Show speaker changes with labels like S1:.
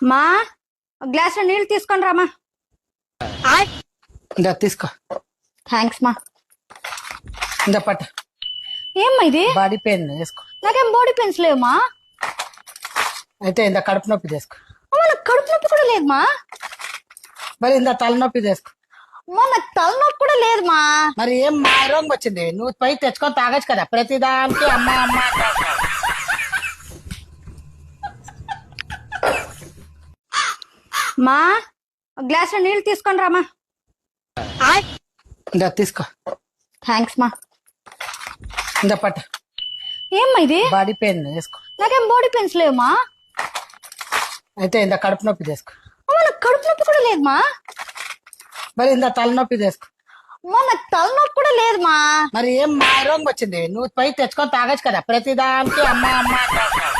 S1: మా గ్లాస్ లో నీళ్ళు తీసుకొని రామా.
S2: ఇందా తీసుకో.
S1: థ్యాంక్స్ మా.
S2: ఇందా పట్ట.
S1: ఏమ్మా ఇది?
S2: బాడీ పెయిన్ వేసుకో.
S1: నాకేం బాడీ పెయిన్స్ లేవుమా.
S2: అయితే ఇందా కడుపు నొప్పి తీసుకో.
S1: అమ్మా నాకు కడుపు నొప్పి కూడా లేదు మా.
S2: మరి ఇందా తలనొప్పి తీసుకో.
S1: అమ్మా నాకు తలనొప్పి కూడా లేదు మా.
S2: మరి ఏం మా రోగం వచ్చింది? నువ్వు పోయి తెచ్చుకొని తాగొచ్చు కదా ప్రతిదానికి అమ్మ అమ్మ అంటావు.
S1: మా గ్లాస్ లో నీళ్ళు తీసుకొని రామా.
S2: ఇందా తీసుకో.
S1: థ్యాంక్స్ మా.
S2: ఇందా పట్ట.
S1: ఏమ్మా ఇది?
S2: బాడీ పెయిన్ వేసుకో.
S1: నాకేం బాడీ పెయిన్స్ లేవుమా.
S2: అయితే ఇందా కడుపు నొప్పి తీసుకో.
S1: అమ్మా నాకు కడుపు నొప్పి కూడా లేదు మా.
S2: మరి ఇందా తలనొప్పి తీసుకో.
S1: అమ్మా నాకు తలనొప్పి కూడా లేదు మా.
S2: మరి ఏం మా రోగం వచ్చింది? నువ్వు పోయి తెచ్చుకొని తాగొచ్చు కదా ప్రతిదానికి అమ్మ అమ్మ అంటావు.